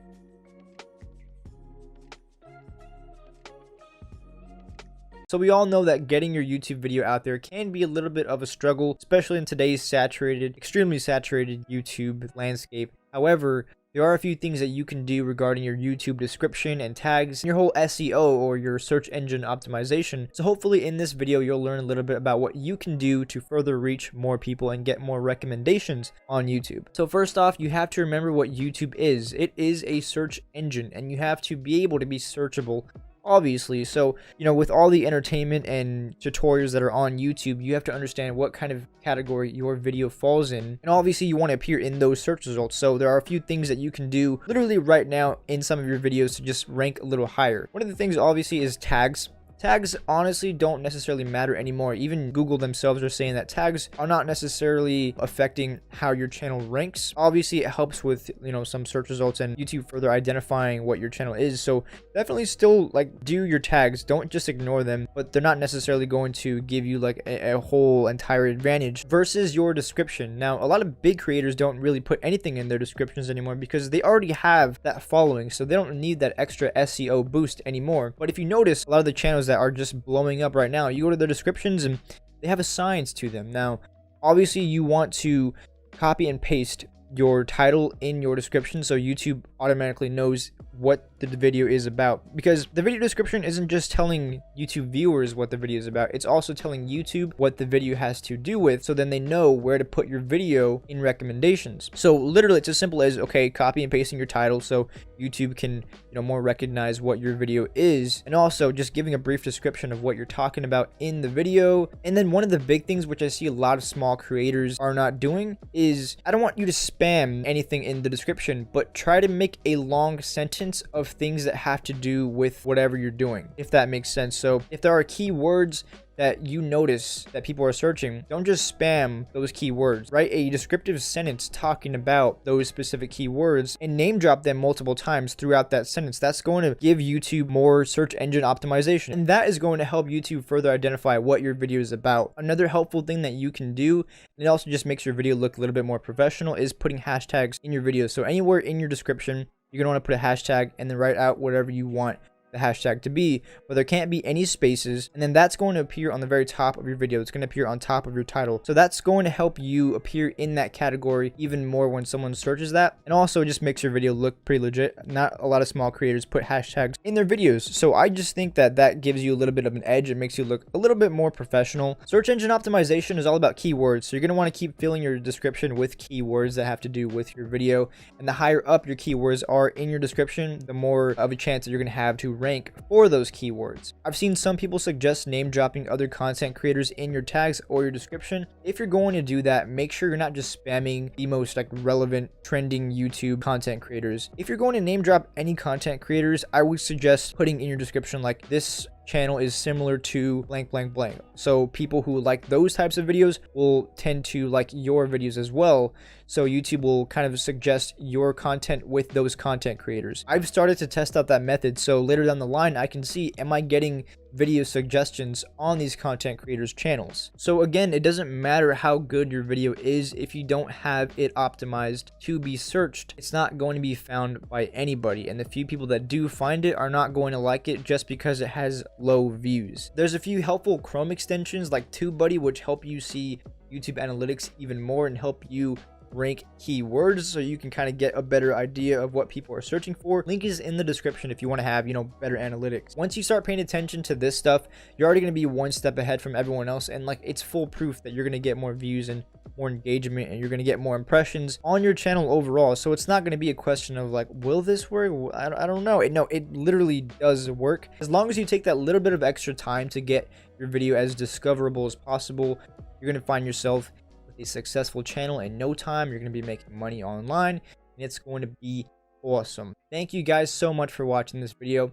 So we all know that getting your YouTube video out there can be a little bit of a struggle, especially in today's extremely saturated YouTube landscape. However, there are a few things that you can do regarding your YouTube description and tags and your whole SEO, or your search engine optimization. So hopefully in this video, you'll learn a little bit about what you can do to further reach more people and get more recommendations on YouTube. So first off, you have to remember what YouTube is. It is a search engine, and you have to be able to be searchable, obviously. So, you know, with all the entertainment and tutorials that are on YouTube, you have to understand what kind of category your video falls in, and obviously you want to appear in those search results. So there are a few things that you can do literally right now in some of your videos to just rank a little higher. One of the things obviously is tags. tags honestly don't necessarily matter anymore. Even Google themselves are saying that tags are not necessarily affecting how your channel ranks. Obviously, it helps with, you know, some search results and YouTube further identifying what your channel is. So definitely still like do your tags. Don't just ignore them, but they're not necessarily going to give you like a whole entire advantage versus your description. Now, a lot of big creators don't really put anything in their descriptions anymore because they already have that following, so they don't need that extra SEO boost anymore. But if you notice, a lot of the channels that are just blowing up right now, you go to their descriptions and they have assigns to them. Now, obviously, you want to copy and paste your title in your description so YouTube automatically knows what the video is about, because the video description isn't just telling YouTube viewers what the video is about, it's also telling YouTube what the video has to do with, so then they know where to put your video in recommendations. So literally it's as simple as, okay, copy and pasting your title so YouTube can, you know, more recognize what your video is, and also just giving a brief description of what you're talking about in the video. And then one of the big things which I see a lot of small creators are not doing is, I don't want you to spam anything in the description, but try to make a long sentence of things that have to do with whatever you're doing, if that makes sense. So if there are keywords that you notice that people are searching, don't just spam those keywords. Write a descriptive sentence talking about those specific keywords and name drop them multiple times throughout that sentence. That's going to give YouTube more search engine optimization, and that is going to help YouTube further identify what your video is about. Another helpful thing that you can do, and it also just makes your video look a little bit more professional, is putting hashtags in your video. So anywhere in your description, you're going to want to put a hashtag and then write out whatever you want the hashtag to be, but there can't be any spaces, and then that's going to appear on the very top of your video. It's going to appear on top of your title, so that's going to help you appear in that category even more when someone searches that, and also just makes your video look pretty legit. Not a lot of small creators put hashtags in their videos, so I just think that that gives you a little bit of an edge. It makes you look a little bit more professional. Search engine optimization is all about keywords, so you're going to want to keep filling your description with keywords that have to do with your video, and the higher up your keywords are in your description, the more of a chance that you're going to have to rank for those keywords. I've seen some people suggest name dropping other content creators in your tags or your description. If you're going to do that, make sure you're not just spamming the most like relevant trending YouTube content creators. If you're going to name drop any content creators, I would suggest putting in your description like, this channel is similar to blank blank blank, so people who like those types of videos will tend to like your videos as well, so YouTube will kind of suggest your content with those content creators. I've started to test out that method, so later down the line I can see, am I getting video suggestions on these content creators channels? So again, it doesn't matter how good your video is, if you don't have it optimized to be searched, it's not going to be found by anybody, and the few people that do find it are not going to like it just because it has low views. There's a few helpful Chrome extensions like Tubebuddy which help you see YouTube analytics even more and help you rank keywords, so you can kind of get a better idea of what people are searching for. Link is in the description if you want to have, you know, better analytics. Once you start paying attention to this stuff, you're already going to be one step ahead from everyone else, and like, it's foolproof that you're going to get more views and more engagement, and you're going to get more impressions on your channel overall. So it's not going to be a question of like, will this work? I don't know. It literally does work. As long as you take that little bit of extra time to get your video as discoverable as possible, you're going to find yourself a successful channel in no time. You're going to be making money online, and it's going to be awesome. Thank you guys so much for watching this video.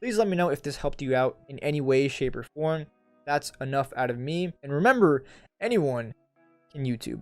Please let me know if this helped you out in any way, shape, or form. That's enough out of me. And remember, anyone can YouTube.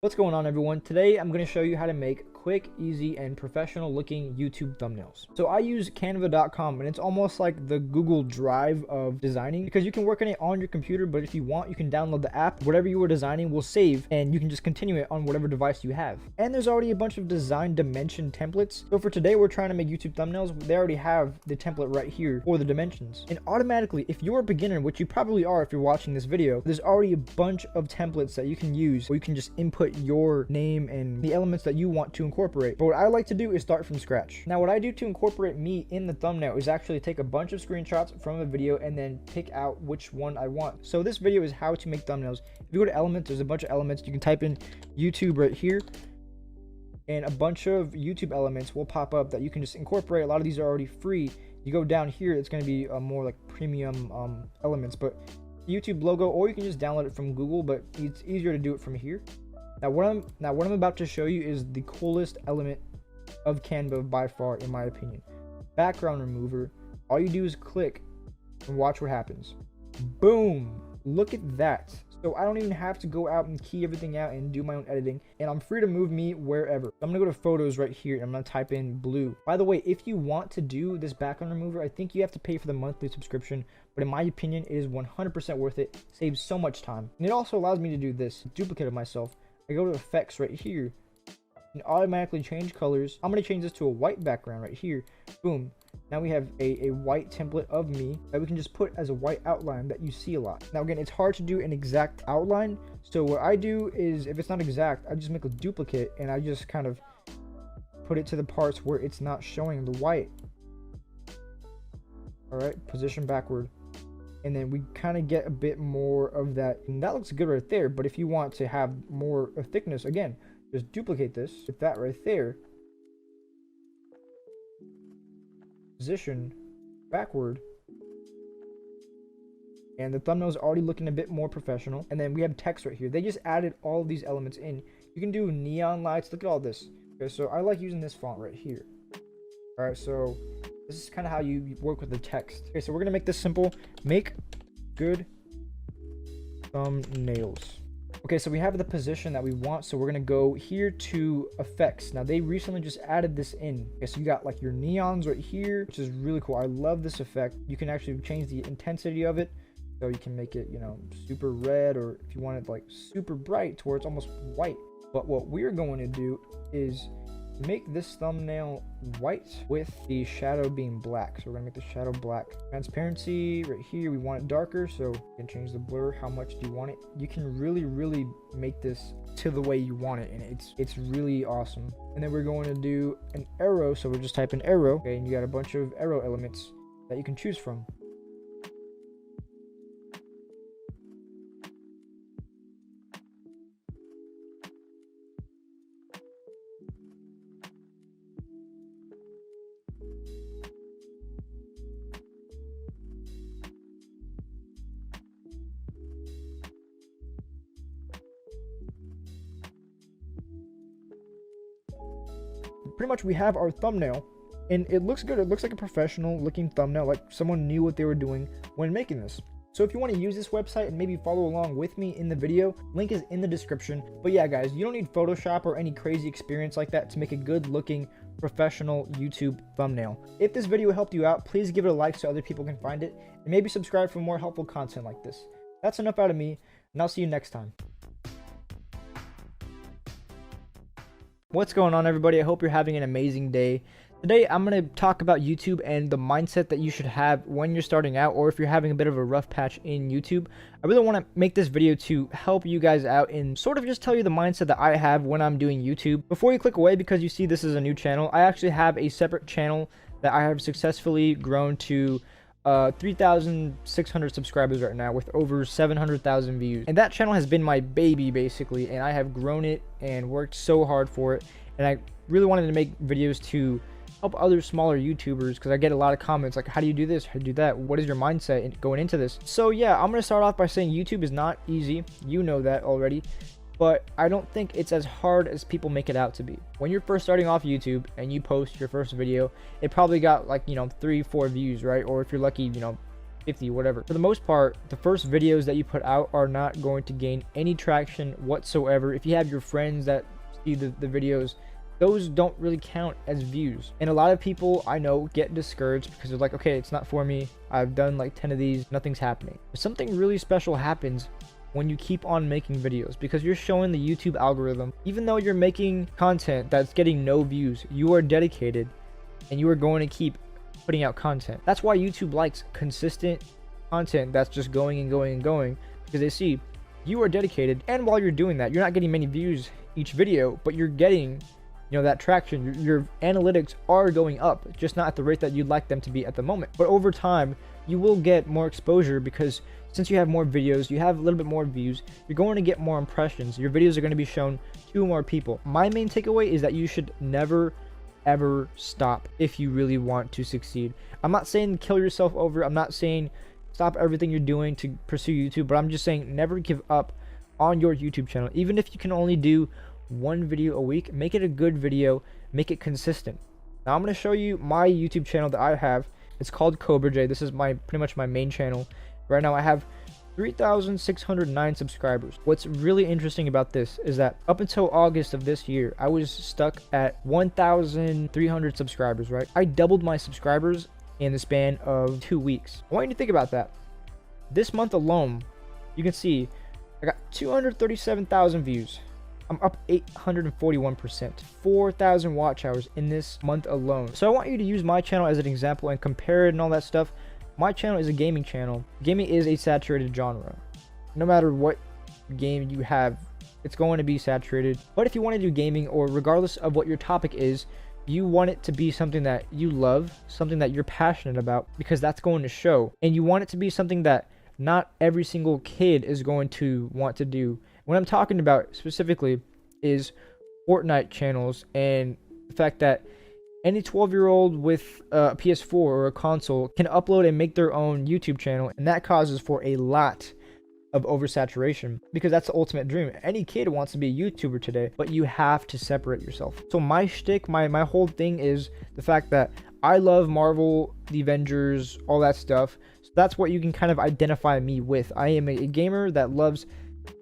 What's going on, everyone? Today I'm going to show you how to make quick, easy, and professional looking YouTube thumbnails. So I use canva.com, and it's almost like the Google Drive of designing, because you can work on it on your computer, but if you want, you can download the app. Whatever you were designing will save, and you can just continue it on whatever device you have. And there's already a bunch of design dimension templates. So for today, we're trying to make YouTube thumbnails. They already have the template right here for the dimensions. And automatically, if you're a beginner, which you probably are if you're watching this video, there's already a bunch of templates that you can use, where you can just input your name and the elements that you want to incorporate. But what I like to do is start from scratch. Now, what I do to incorporate me in the thumbnail is actually take a bunch of screenshots from a video and then pick out which one I want. So this video is how to make thumbnails. If you go to elements, there's a bunch of elements. You can type in YouTube right here, and a bunch of YouTube elements will pop up that you can just incorporate. A lot of these are already free. You go down here, it's going to be more like premium elements, but YouTube logo, or you can just download it from Google, but it's easier to do it from here. Now what I'm about to show you is the coolest element of Canva by far, in my opinion. Background remover, all you do is click and watch what happens. Boom, look at that. So I don't even have to go out and key everything out and do my own editing, and I'm free to move me wherever. I'm gonna go to photos right here and I'm gonna type in blue. By the way, if you want to do this background remover, I think you have to pay for the monthly subscription, but in my opinion, it is 100% worth it. Saves so much time. And it also allows me to do this duplicate of myself. I go to effects right here and automatically change colors. I'm gonna change this to a white background right here. Boom. Now we have a white template of me that we can just put as a white outline that you see a lot. Now again, it's hard to do an exact outline, so what I do is, if it's not exact, I just make a duplicate and I just kind of put it to the parts where it's not showing the white. All right, position backward, and then we kind of get a bit more of that, and that looks good right there. But if you want to have more thickness, again, just duplicate this with that right there, position backward, and the thumbnail is already looking a bit more professional. And then we have text right here. They just added all of these elements in. You can do neon lights. Look at all this. Okay, so I like using this font right here. All right, so this is kind of how you work with the text. Okay, so we're gonna make this simple. Make good thumbnails. Okay, so we have the position that we want, so we're gonna go here to effects. Now they recently just added this in. Okay, so you got like your neons right here, which is really cool. I love this effect. You can actually change the intensity of it, so you can make it, you know, super red, or if you want it like super bright to where it's almost white. But what we're going to do is make this thumbnail white with the shadow being black. So we're gonna make the shadow black. Transparency right here, we want it darker, so you can change the blur. How much do you want it? You can really make this to the way you want it, and it's really awesome. And then we're going to do an arrow, so we'll just type in arrow. Okay, and you got a bunch of arrow elements that you can choose from. Pretty much we have our thumbnail, and it looks good. It looks like a professional looking thumbnail, like someone knew what they were doing when making this. So if you want to use this website and maybe follow along with me in the video, link is in the description. But yeah, guys, you don't need Photoshop or any crazy experience like that to make a good looking professional YouTube thumbnail. If this video helped you out, please give it a like so other people can find it, and maybe subscribe for more helpful content like this. That's enough out of me, and I'll see you next time. What's going on, everybody? I hope you're having an amazing day. Today I'm going to talk about YouTube and the mindset that you should have when you're starting out, or if you're having a bit of a rough patch in YouTube. I really want to make this video to help you guys out and sort of just tell you the mindset that I have when I'm doing YouTube. Before you click away because you see this is a new channel, I actually have a separate channel that I have successfully grown to 3,600 subscribers right now, with over 700,000 views, and that channel has been my baby basically, and I have grown it and worked so hard for it. And I really wanted to make videos to help other smaller YouTubers, because I get a lot of comments like, how do you do this, how do you do that, what is your mindset going into this? So yeah, I'm gonna start off by saying YouTube is not easy. You know that already, but I don't think it's as hard as people make it out to be. When you're first starting off YouTube and you post your first video, it probably got like, 3-4 views, right? Or if you're lucky, 50, whatever. For the most part, the first videos that you put out are not going to gain any traction whatsoever. If you have your friends that see the videos, those don't really count as views. And a lot of people I know get discouraged because they're like, okay, it's not for me. I've done like 10 of these, nothing's happening. But something really special happens when you keep on making videos, because you're showing the YouTube algorithm, even though you're making content that's getting no views, you are dedicated and you are going to keep putting out content. That's why YouTube likes consistent content that's just going and going and going, because they see you are dedicated. And while you're doing that, you're not getting many views each video, but you're getting that traction. Your analytics are going up, just not at the rate that you'd like them to be at the moment. But over time, you will get more exposure, because since you have more videos, you have a little bit more views, you're going to get more impressions. Your videos are going to be shown to more people. My main takeaway is that you should never ever stop if you really want to succeed. I'm not saying kill yourself over. I'm not saying stop everything you're doing to pursue YouTube, but I'm just saying never give up on your YouTube channel. Even if you can only do one video a week. Make it a good video, make it consistent. Now I'm going to show you my YouTube channel that I have. It's called Cobra J. This is pretty much my main channel. Right now I have 3,609 subscribers. What's really interesting about this is that up until August of this year, I was stuck at 1,300 subscribers, right? I doubled my subscribers in the span of 2 weeks. I want you to think about that. This month alone, you can see I got 237,000 views. I'm up 841%, 4,000 watch hours in this month alone. So I want you to use my channel as an example and compare it and all that stuff. My channel is a gaming channel. Gaming is a saturated genre. No matter what game you have, it's going to be saturated. But if you want to do gaming, or regardless of what your topic is, you want it to be something that you love, something that you're passionate about, because that's going to show. And you want it to be something that not every single kid is going to want to do. What I'm talking about specifically is Fortnite channels, and the fact that any 12-year-old with a PS4 or a console can upload and make their own YouTube channel, and that causes for a lot of oversaturation, because that's the ultimate dream. Any kid wants to be a YouTuber today, but you have to separate yourself. So my shtick, my whole thing is the fact that I love Marvel, the Avengers, all that stuff. So that's what you can kind of identify me with. I am a gamer that loves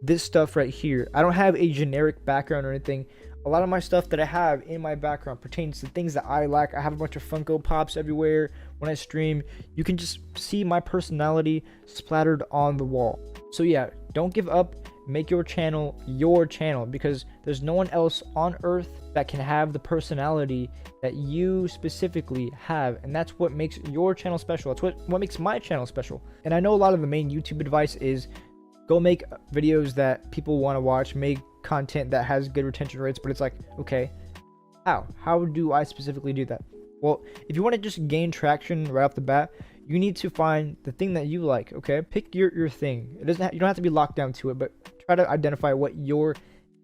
this stuff right here. I don't have a generic background or anything. A lot of my stuff that I have in my background pertains to things that I like. I have a bunch of Funko Pops everywhere. When I stream, you can just see my personality splattered on the wall. So yeah, don't give up. Make your channel, because there's no one else on earth that can have the personality that you specifically have. And that's what makes your channel special. That's what makes my channel special. And I know a lot of the main YouTube advice is go make videos that people want to watch, make content that has good retention rates, but it's like, okay, how do I specifically do that? Well, if you want to just gain traction right off the bat, you need to find the thing that you like. Okay, pick your thing. You don't have to be locked down to it, but try to identify what your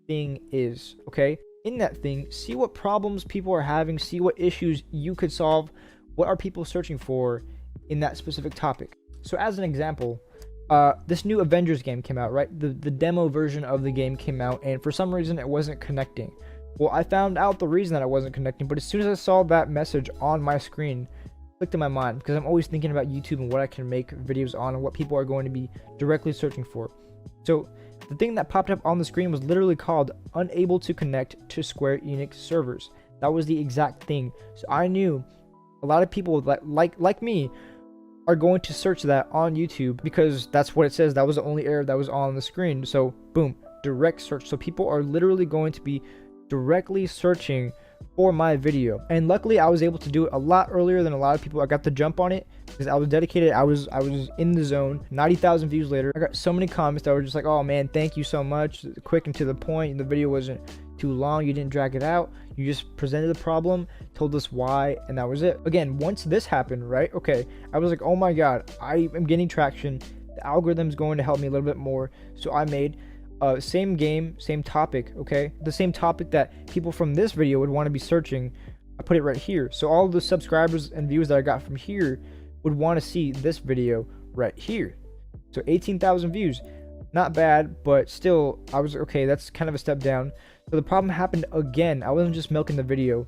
thing is. Okay, in that thing, see what problems people are having, see what issues you could solve, what are people searching for in that specific topic. So as an example, this new Avengers game came out, right? The demo version of the game came out, and for some reason it wasn't connecting. Well, I found out the reason that I wasn't connecting, but as soon as I saw that message on my screen, it clicked in my mind, because I'm always thinking about YouTube and what I can make videos on and what people are going to be directly searching for. So the thing that popped up on the screen was literally called unable to connect to Square Enix servers. That was the exact thing. So I knew a lot of people that like me are going to search that on YouTube, because that's what it says. That was the only error that was on the screen. So boom, direct search. So people are literally going to be directly searching for my video. And luckily I was able to do it a lot earlier than a lot of people. I got the jump on it because I was dedicated. I was in the zone. 90,000 views later, I got so many comments that were just like, oh man, thank you so much, quick and to the point. The video wasn't too long, you didn't drag it out, you just presented the problem, told us why, and that was it. Again, once this happened, right, okay, I was like, oh my god, I am getting traction, the algorithm's going to help me a little bit more. So I made same game, same topic, okay, the same topic that people from this video would want to be searching. I put it right here, so all the subscribers and views that I got from here would want to see this video right here. So 18,000 views, not bad, but still I was okay, that's kind of a step down. So the problem happened again. I wasn't just milking the video,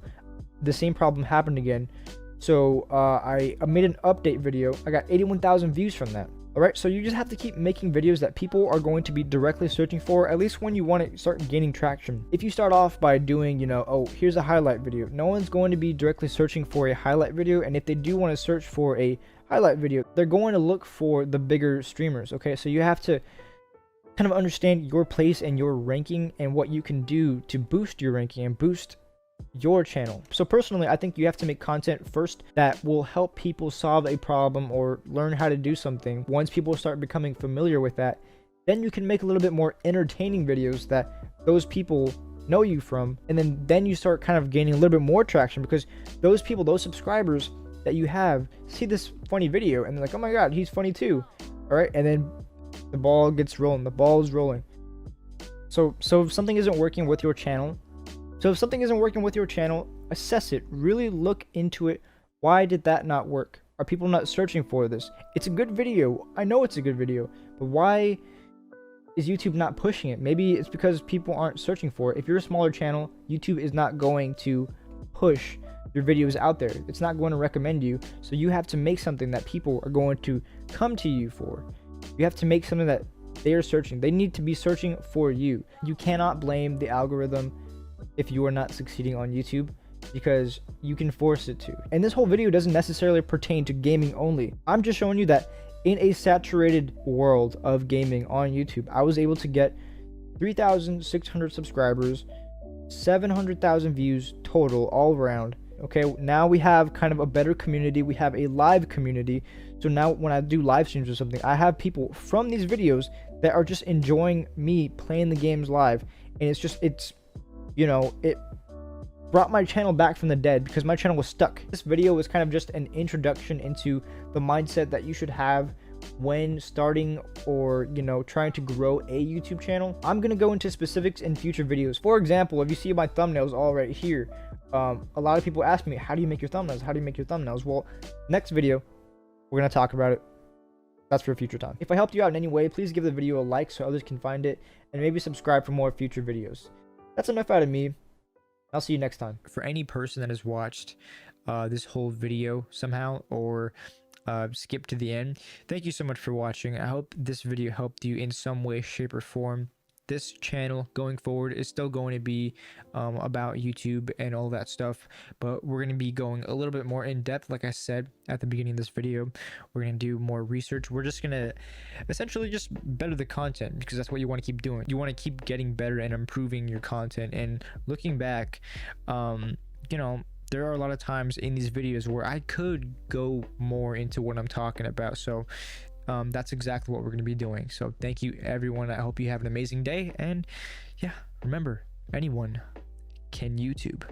the same problem happened again. So I made an update video. I got 81,000 views from that. All right, so you just have to keep making videos that people are going to be directly searching for, at least when you want to start gaining traction. If you start off by doing, you know, oh, here's a highlight video, no one's going to be directly searching for a highlight video. And if they do want to search for a highlight video, they're going to look for the bigger streamers. Okay, so you have to kind of understand your place and your ranking and what you can do to boost your ranking and boost your channel. So personally, I think you have to make content first that will help people solve a problem or learn how to do something. Once people start becoming familiar with that, then you can make a little bit more entertaining videos that those people know you from, and then you start kind of gaining a little bit more traction, because those people, those subscribers that you have, see this funny video and they're like, oh my god, he's funny too. All right, and then the ball gets rolling, the ball is rolling. So if something isn't working with your channel, assess it, really look into it. Why did that not work? Are people not searching for this? It's a good video, I know it's a good video, but why is YouTube not pushing it? Maybe it's because people aren't searching for it. If you're a smaller channel, YouTube is not going to push your videos out there. It's not going to recommend you. So you have to make something that people are going to come to you for. You have to make something that they are searching. They need to be searching for you. You cannot blame the algorithm if you are not succeeding on YouTube, because you can force it to. And this whole video doesn't necessarily pertain to gaming only. I'm just showing you that in a saturated world of gaming on YouTube, I was able to get 3,600 subscribers, 700,000 views total all around. Okay, now we have kind of a better community. We have a live community. So now when I do live streams or something, I have people from these videos that are just enjoying me playing the games live. And it's you know, it brought my channel back from the dead because my channel was stuck. This video was kind of just an introduction into the mindset that you should have when starting or, you know, trying to grow a YouTube channel. I'm going to go into specifics in future videos. For example, if you see my thumbnails all right here, a lot of people ask me, how do you make your thumbnails? How do you make your thumbnails? Well, next video, we're going to talk about it. That's for a future time. If I helped you out in any way, please give the video a like so others can find it, and maybe subscribe for more future videos. That's enough out of me. I'll see you next time. For any person that has watched this whole video somehow or skipped to the end, thank you so much for watching. I hope this video helped you in some way, shape, or form. This channel going forward is still going to be about YouTube and all that stuff, but we're going to be going a little bit more in depth. Like I said at the beginning of this video, we're going to do more research. We're just going to essentially just better the content, because that's what you want to keep doing. You want to keep getting better and improving your content. And looking back, you know, there are a lot of times in these videos where I could go more into what I'm talking about. So that's exactly what we're going to be doing. So thank you, everyone. I hope you have an amazing day. And yeah, remember, anyone can YouTube.